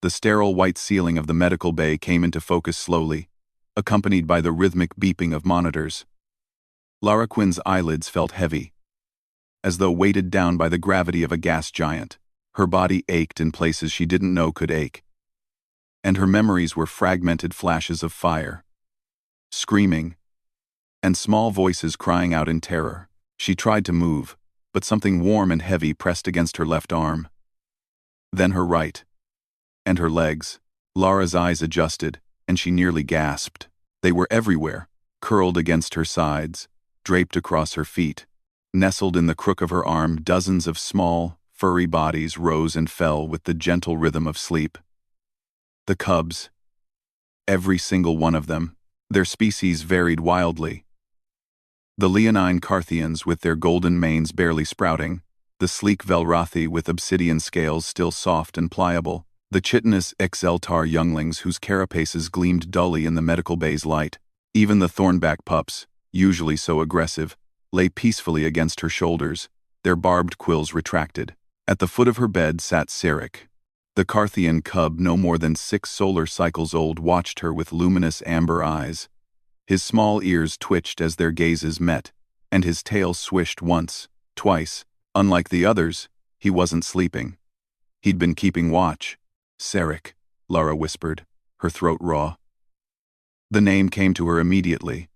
The sterile white ceiling of the medical bay came into focus slowly, accompanied by the rhythmic beeping of monitors. Lara Quinn's eyelids felt heavy, as though weighted down by the gravity of a gas giant. Her body ached in places she didn't know could ache, and her memories were fragmented flashes of fire, screaming, and small voices crying out in terror. She tried to move, but something warm and heavy pressed against her left arm. Then her right, and her legs. Lara's eyes adjusted, and she nearly gasped. They were everywhere, curled against her sides, draped across her feet. Nestled in the crook of her arm, dozens of small, furry bodies rose and fell with the gentle rhythm of sleep. The cubs. Every single one of them. Their species varied wildly. The leonine Carthians with their golden manes barely sprouting, the sleek Velrathi with obsidian scales still soft and pliable, the chitinous Exeltar younglings whose carapaces gleamed dully in the medical bay's light. Even the thornback pups, usually so aggressive, lay peacefully against her shoulders, their barbed quills retracted. At the foot of her bed sat Sarek. The Carthian cub, no more than 6 solar cycles old, watched her with luminous amber eyes. His small ears twitched as their gazes met, and his tail swished once, twice. Unlike the others, he wasn't sleeping. He'd been keeping watch. Sarek, Lara whispered, her throat raw. The name came to her immediately,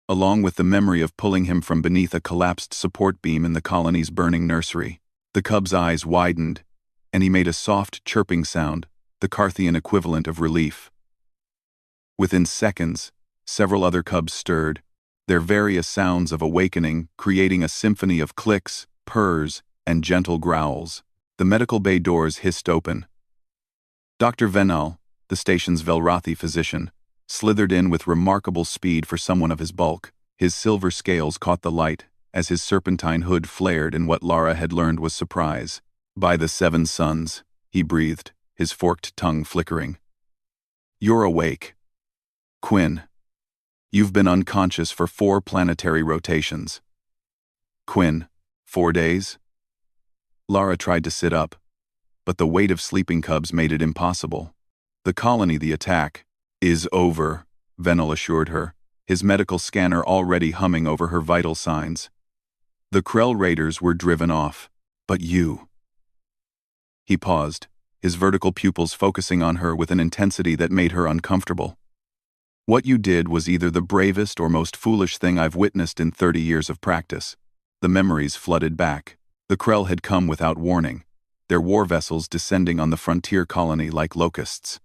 along with the memory of pulling him from beneath a collapsed support beam in the colony's burning nursery. The cub's eyes widened, and he made a soft chirping sound, the Carthian equivalent of relief. Within seconds, several other cubs stirred, their various sounds of awakening creating a symphony of clicks, purrs, and gentle growls. The medical bay doors hissed open. Dr. Venal, the station's Velrathi physician, slithered in with remarkable speed for someone of his bulk. His silver scales caught the light as his serpentine hood flared in what Lara had learned was surprise. "By the 7 suns," he breathed, his forked tongue flickering. "You're awake. Quinn. You've been unconscious for 4 planetary rotations." "Quinn, 4 days?" Lara tried to sit up, but the weight of sleeping cubs made it impossible. "The colony, the attack, is over," Venel assured her, his medical scanner already humming over her vital signs. "The Krell raiders were driven off, but you—" He paused, his vertical pupils focusing on her with an intensity that made her uncomfortable. "What you did was either the bravest or most foolish thing I've witnessed in 30 years of practice." The memories flooded back. The Krell had come without warning, their war vessels descending on the frontier colony like locusts.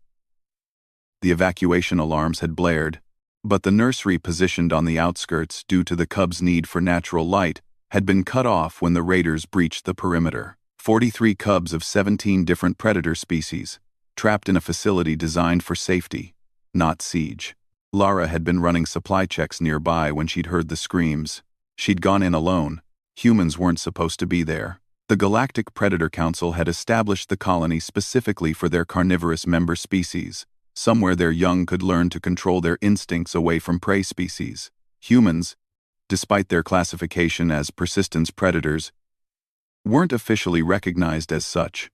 The evacuation alarms had blared, but the nursery positioned on the outskirts due to the cubs' need for natural light had been cut off when the raiders breached the perimeter. 43 cubs of 17 different predator species, trapped in a facility designed for safety, not siege. Lara had been running supply checks nearby when she'd heard the screams. She'd gone in alone. Humans weren't supposed to be there. The Galactic Predator Council had established the colony specifically for their carnivorous member species, somewhere their young could learn to control their instincts away from prey species. Humans, despite their classification as persistence predators, weren't officially recognized as such.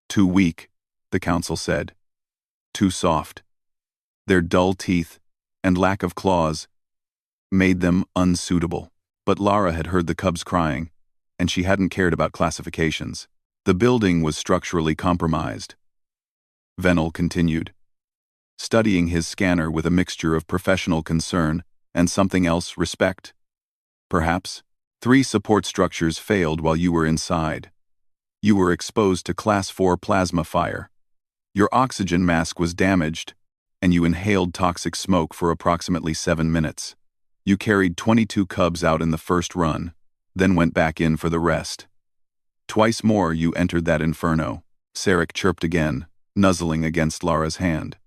"Too weak," the council said. "Too soft." Their dull teeth and lack of claws made them unsuitable. But Lara had heard the cubs crying, and she hadn't cared about classifications. The building was structurally compromised. Venel continued, studying his scanner with a mixture of professional concern and something else, respect. "Perhaps. 3 support structures failed while you were inside. You were exposed to Class 4 plasma fire. Your oxygen mask was damaged, and you inhaled toxic smoke for approximately 7 minutes. You carried 22 cubs out in the first run, then went back in for the rest. Twice more you entered that inferno." Sarek chirped again, nuzzling against Lara's hand.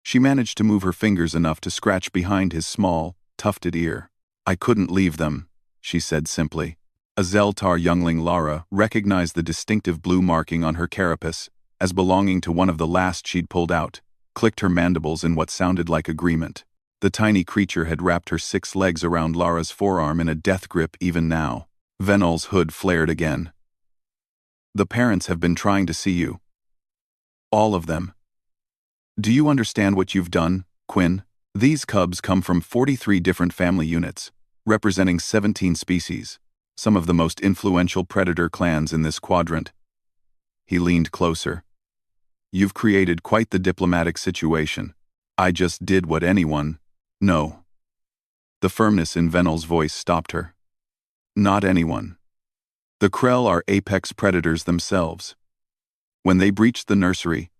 She managed to move her fingers enough to scratch behind his small, tufted ear. "I couldn't leave them," she said simply. A Zeltar youngling, Lara recognized the distinctive blue marking on her carapace as belonging to one of the last she'd pulled out, clicked her mandibles in what sounded like agreement. The tiny creature had wrapped her 6 legs around Lara's forearm in a death grip even now. Venel's hood flared again. "The parents have been trying to see you." All of them. Do you understand what you've done, Quinn? These cubs come from 43 different family units, representing 17 species, some of the most influential predator clans in this quadrant. He leaned closer. You've created quite the diplomatic situation. I just did what anyone— No. The firmness in Venel's voice stopped her. Not anyone. The Krell are apex predators themselves. When they breached the nursery,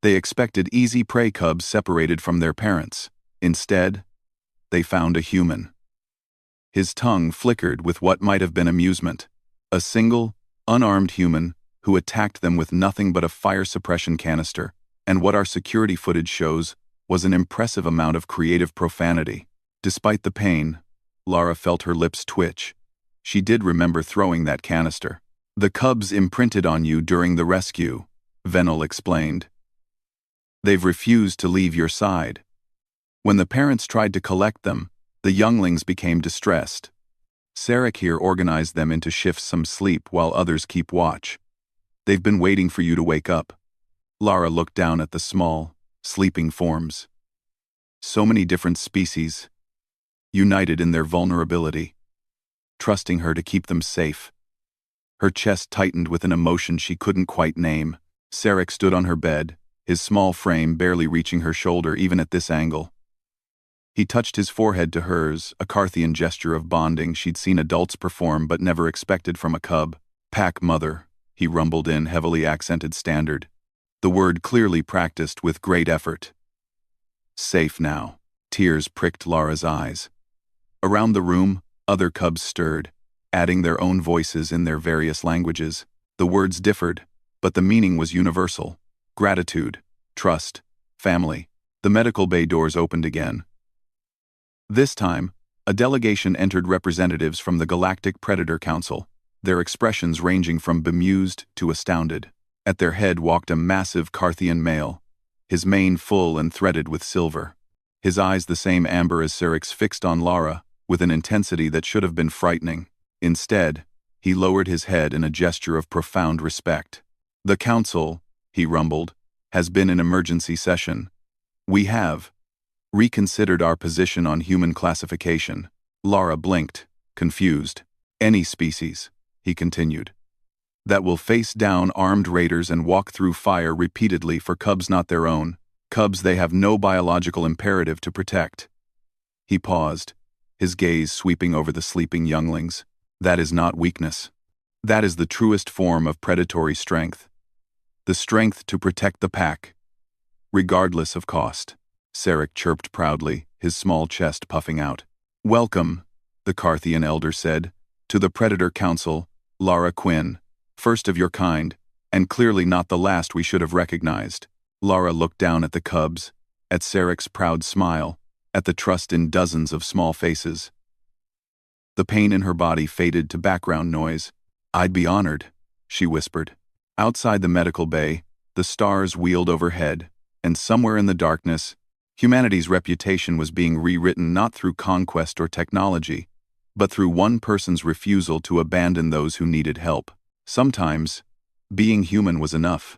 they expected easy prey cubs separated from their parents. Instead, they found a human. His tongue flickered with what might have been amusement. A single, unarmed human who attacked them with nothing but a fire suppression canister, and what our security footage shows was an impressive amount of creative profanity. Despite the pain, Lara felt her lips twitch. She did remember throwing that canister. The cubs imprinted on you during the rescue, Venel explained. They've refused to leave your side. When the parents tried to collect them, the younglings became distressed. Sarek here organized them into shifts, some sleep while others keep watch. They've been waiting for you to wake up. Lara looked down at the small, sleeping forms. So many different species, united in their vulnerability, trusting her to keep them safe. Her chest tightened with an emotion she couldn't quite name. Sarek stood on her bed, his small frame barely reaching her shoulder even at this angle. He touched his forehead to hers, a Carthian gesture of bonding she'd seen adults perform but never expected from a cub. Pack mother, he rumbled in heavily accented standard, the word clearly practiced with great effort. Safe now. Tears pricked Lara's eyes. Around the room, other cubs stirred, adding their own voices in their various languages. The words differed, but the meaning was universal. Gratitude, trust, family. The medical bay doors opened again. This time, a delegation entered representatives from the Galactic Predator Council, their expressions ranging from bemused to astounded. At their head walked a massive Carthian male, his mane full and threaded with silver. His eyes the same amber as Sarek's fixed on Lara, with an intensity that should have been frightening. Instead, he lowered his head in a gesture of profound respect. The council, he rumbled, has been in emergency session. We have reconsidered our position on human classification. Lara blinked, confused. Any species, he continued, that will face down armed raiders and walk through fire repeatedly for cubs not their own, cubs they have no biological imperative to protect. He paused, his gaze sweeping over the sleeping younglings. That is not weakness. That is the truest form of predatory strength. The strength to protect the pack, regardless of cost. Sarek chirped proudly, his small chest puffing out. Welcome, the Carthian elder said, to the Predator Council, Lara Quinn, first of your kind, and clearly not the last we should have recognized. Lara looked down at the cubs, at Sarek's proud smile, at the trust in dozens of small faces. The pain in her body faded to background noise. I'd be honored, she whispered. Outside the medical bay, the stars wheeled overhead, and somewhere in the darkness, humanity's reputation was being rewritten not through conquest or technology, but through one person's refusal to abandon those who needed help. Sometimes, being human was enough.